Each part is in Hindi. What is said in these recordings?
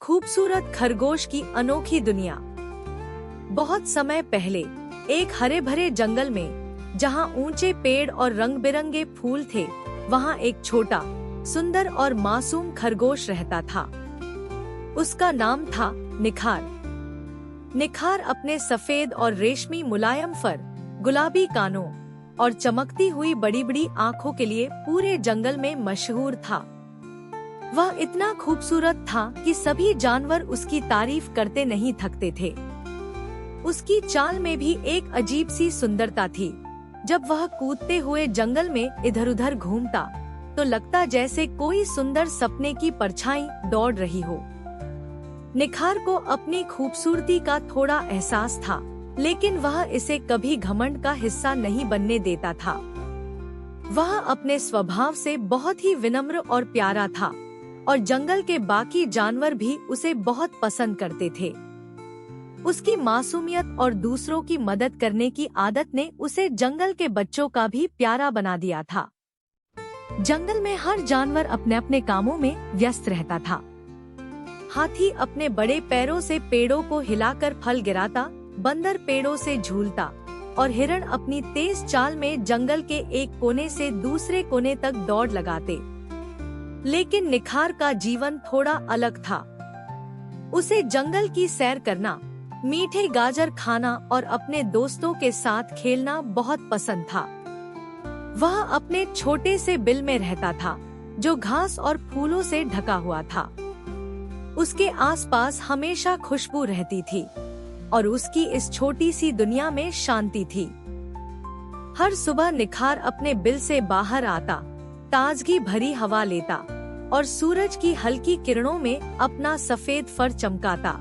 खूबसूरत खरगोश की अनोखी दुनिया। बहुत समय पहले एक हरे भरे जंगल में, जहाँ ऊंचे पेड़ और रंग बिरंगे फूल थे, वहाँ एक छोटा, सुंदर और मासूम खरगोश रहता था। उसका नाम था निखार। निखार अपने सफेद और रेशमी मुलायम फर, गुलाबी कानों और चमकती हुई बड़ी बड़ी आँखों के लिए पूरे जंगल में मशहूर था। वह इतना खूबसूरत था कि सभी जानवर उसकी तारीफ करते नहीं थकते थे। उसकी चाल में भी एक अजीब सी सुंदरता थी। जब वह कूदते हुए जंगल में इधर उधर घूमता, तो लगता जैसे कोई सुंदर सपने की परछाई दौड़ रही हो। निखार को अपनी खूबसूरती का थोड़ा एहसास था, लेकिन वह इसे कभी घमंड का हिस्सा नहीं बनने देता था। वह अपने स्वभाव से बहुत ही विनम्र और प्यारा था, और जंगल के बाकी जानवर भी उसे बहुत पसंद करते थे। उसकी मासूमियत और दूसरों की मदद करने की आदत ने उसे जंगल के बच्चों का भी प्यारा बना दिया था। जंगल में हर जानवर अपने अपने कामों में व्यस्त रहता था। हाथी अपने बड़े पैरों से पेड़ों को हिलाकर फल गिराता, बंदर पेड़ों से झूलता और हिरण अपनी तेज चाल में जंगल के एक कोने से दूसरे कोने तक दौड़ लगाते। लेकिन निखार का जीवन थोड़ा अलग था। उसे जंगल की सैर करना, मीठे गाजर खाना और अपने दोस्तों के साथ खेलना बहुत पसंद था। वह अपने छोटे से बिल में रहता था, जो घास और फूलों से ढका हुआ था। उसके आसपास हमेशा खुशबू रहती थी और उसकी इस छोटी सी दुनिया में शांति थी। हर सुबह निखार अपने बिल से बाहर आता, ताजगी भरी हवा लेता और सूरज की हल्की किरणों में अपना सफेद फर चमकाता।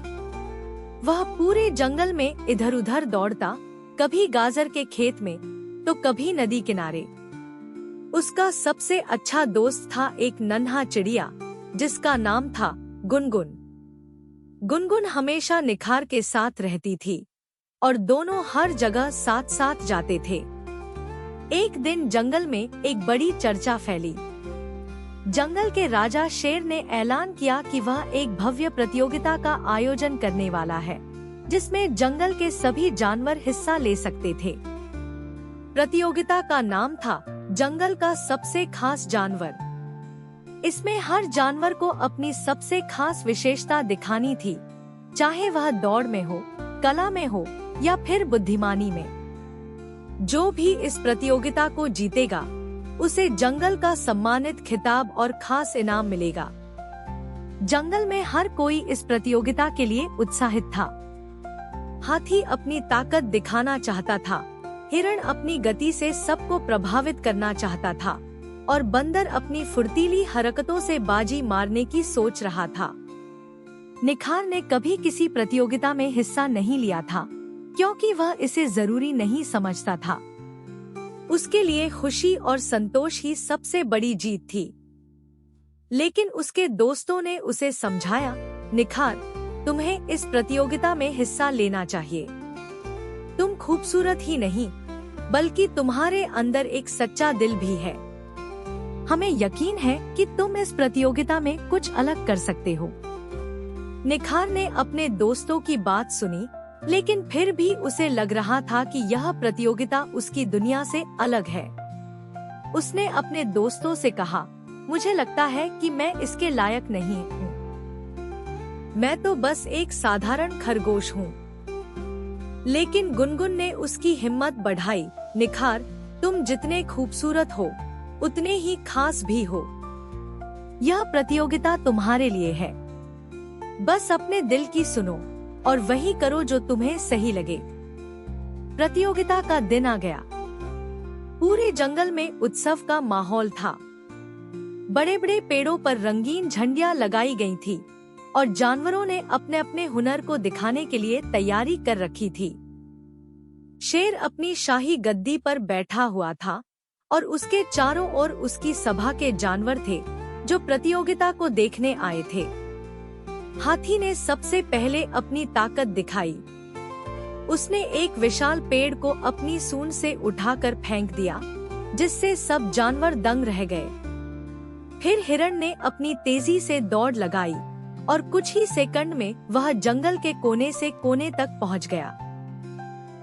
वह पूरे जंगल में इधर उधर दौड़ता, कभी गाजर के खेत में तो कभी नदी किनारे। उसका सबसे अच्छा दोस्त था एक नन्हा चिड़िया, जिसका नाम था गुनगुन। गुनगुन हमेशा निखार के साथ रहती थी और दोनों हर जगह साथ साथ जाते थे। एक दिन जंगल में एक बड़ी चर्चा फैली। जंगल के राजा शेर ने ऐलान किया कि वह एक भव्य प्रतियोगिता का आयोजन करने वाला है, जिसमें जंगल के सभी जानवर हिस्सा ले सकते थे। प्रतियोगिता का नाम था जंगल का सबसे खास जानवर। इसमें हर जानवर को अपनी सबसे खास विशेषता दिखानी थी, चाहे वह दौड़ में हो, कला में हो या फिर बुद्धिमानी में। जो भी इस प्रतियोगिता को जीतेगा, उसे जंगल का सम्मानित खिताब और खास इनाम मिलेगा। जंगल में हर कोई इस प्रतियोगिता के लिए उत्साहित था। हाथी अपनी ताकत दिखाना चाहता था, हिरण अपनी गति से सबको प्रभावित करना चाहता था और बंदर अपनी फुर्तीली हरकतों से बाजी मारने की सोच रहा था। निखार ने कभी किसी प्रतियोगिता में हिस्सा नहीं लिया था, क्योंकि वह इसे जरूरी नहीं समझता था। उसके लिए खुशी और संतोष ही सबसे बड़ी जीत थी। लेकिन उसके दोस्तों ने उसे समझाया, निखार, तुम्हें इस प्रतियोगिता में हिस्सा लेना चाहिए। तुम खूबसूरत ही नहीं, बल्कि तुम्हारे अंदर एक सच्चा दिल भी है। हमें यकीन है कि तुम इस प्रतियोगिता में कुछ अलग कर सकते हो। निखार ने अपने दोस्तों की बात सुनी, लेकिन फिर भी उसे लग रहा था कि यह प्रतियोगिता उसकी दुनिया से अलग है। उसने अपने दोस्तों से कहा, मुझे लगता है कि मैं इसके लायक नहीं हूँ। मैं तो बस एक साधारण खरगोश हूँ। लेकिन गुनगुन ने उसकी हिम्मत बढ़ाई, निखार, तुम जितने खूबसूरत हो, उतने ही खास भी हो। यह प्रतियोगिता तुम्हारे लिए है। बस अपने दिल की सुनो और वही करो जो तुम्हें सही लगे। प्रतियोगिता का दिन आ गया। पूरे जंगल में उत्सव का माहौल था। बड़े बड़े पेड़ों पर रंगीन झंडियां लगाई गई थी और जानवरों ने अपने अपने हुनर को दिखाने के लिए तैयारी कर रखी थी। शेर अपनी शाही गद्दी पर बैठा हुआ था और उसके चारों ओर उसकी सभा के जानवर थे, जो प्रतियोगिता को देखने आए थे। हाथी ने सबसे पहले अपनी ताकत दिखाई। उसने एक विशाल पेड़ को अपनी सूंड से उठाकर फेंक दिया, जिससे सब जानवर दंग रह गए। फिर हिरण ने अपनी तेजी से दौड़ लगाई और कुछ ही सेकंड में वह जंगल के कोने से कोने तक पहुंच गया।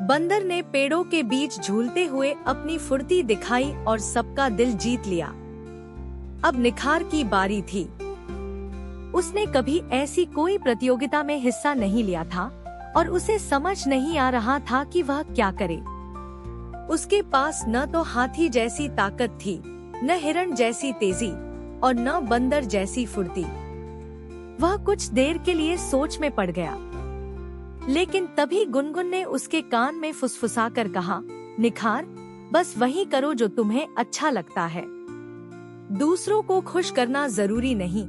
बंदर ने पेड़ों के बीच झूलते हुए अपनी फुर्ती दिखाई और सबका दिल जीत लिया। अब निखार की बारी थी। उसने कभी ऐसी कोई प्रतियोगिता में हिस्सा नहीं लिया था और उसे समझ नहीं आ रहा था कि वह क्या करे। उसके पास न तो हाथी जैसी ताकत थी, न हिरण जैसी तेजी और न बंदर जैसी फुर्ती। वह कुछ देर के लिए सोच में पड़ गया, लेकिन तभी गुनगुन ने उसके कान में फुसफुसाकर कहा, निखार, बस वही करो जो तुम्हें अच्छा लगता है। दूसरों को खुश करना जरूरी नहीं,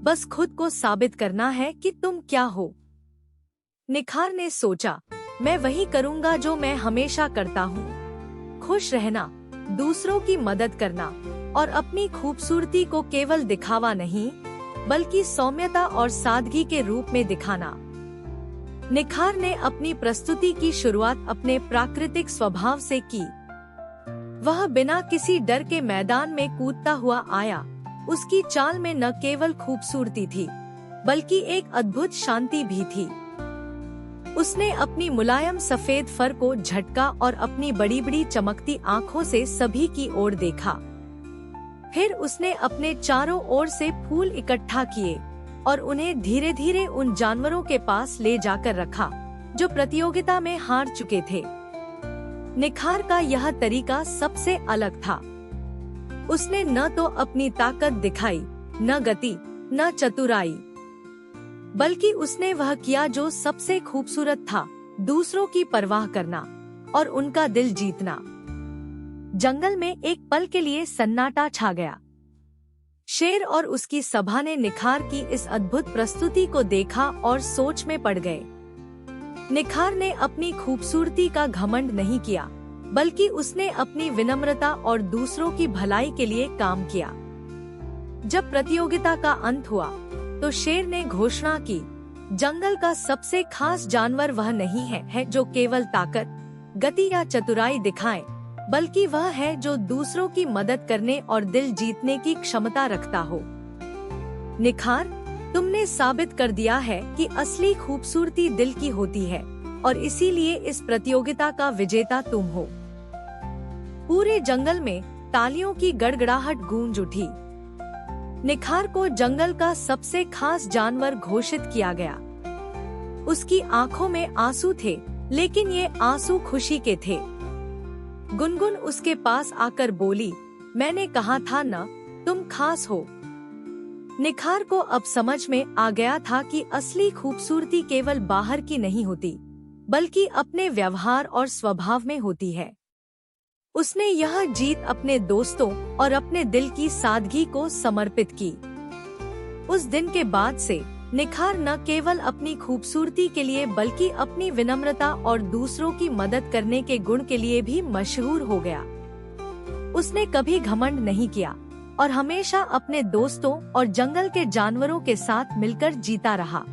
बस खुद को साबित करना है कि तुम क्या हो। निखार ने सोचा, मैं वही करूँगा जो मैं हमेशा करता हूँ, खुश रहना, दूसरों की मदद करना और अपनी खूबसूरती को केवल दिखावा नहीं बल्कि सौम्यता और सादगी के रूप में दिखाना। निखार ने अपनी प्रस्तुति की शुरुआत अपने प्राकृतिक स्वभाव से की। वह बिना किसी डर के मैदान में कूदता हुआ आया। उसकी चाल में न केवल खूबसूरती थी बल्कि एक अद्भुत शांति भी थी। उसने अपनी मुलायम सफेद फर को झटका और अपनी बड़ी बड़ी चमकती आँखों से सभी की ओर देखा। फिर उसने अपने चारों ओर से फूल इकट्ठा किए और उन्हें धीरे धीरे उन जानवरों के पास ले जाकर रखा जो प्रतियोगिता में हार चुके थे। निखार का यह तरीका सबसे अलग था। उसने न तो अपनी ताकत दिखाई, न गति, न चतुराई, बल्कि उसने वह किया जो सबसे खूबसूरत था, दूसरों की परवाह करना और उनका दिल जीतना। जंगल में एक पल के लिए सन्नाटा छा गया। शेर और उसकी सभा ने निखार की इस अद्भुत प्रस्तुति को देखा और सोच में पड़ गए। निखार ने अपनी खूबसूरती का घमंड नहीं किया, बल्कि उसने अपनी विनम्रता और दूसरों की भलाई के लिए काम किया। जब प्रतियोगिता का अंत हुआ, तो शेर ने घोषणा की, जंगल का सबसे खास जानवर वह नहीं है जो केवल ताकत, गति या चतुराई दिखाए, बल्कि वह है जो दूसरों की मदद करने और दिल जीतने की क्षमता रखता हो। निखार, तुमने साबित कर दिया है कि असली खूबसूरती दिल की होती है और इसीलिए इस प्रतियोगिता का विजेता तुम हो। पूरे जंगल में तालियों की गड़गड़ाहट गूंज उठी। निखार को जंगल का सबसे खास जानवर घोषित किया गया। उसकी आंखों में आंसू थे, लेकिन ये आंसू खुशी के थे। गुनगुन उसके पास आकर बोली, मैंने कहा था न, तुम खास हो। निखार को अब समझ में आ गया था कि असली खूबसूरती केवल बाहर की नहीं होती, बल्कि अपने व्यवहार और स्वभाव में होती है। उसने यह जीत अपने दोस्तों और अपने दिल की सादगी को समर्पित की। उस दिन के बाद से निखार न केवल अपनी खूबसूरती के लिए बल्कि अपनी विनम्रता और दूसरों की मदद करने के गुण के लिए भी मशहूर हो गया। उसने कभी घमंड नहीं किया और हमेशा अपने दोस्तों और जंगल के जानवरों के साथ मिलकर जीता रहा।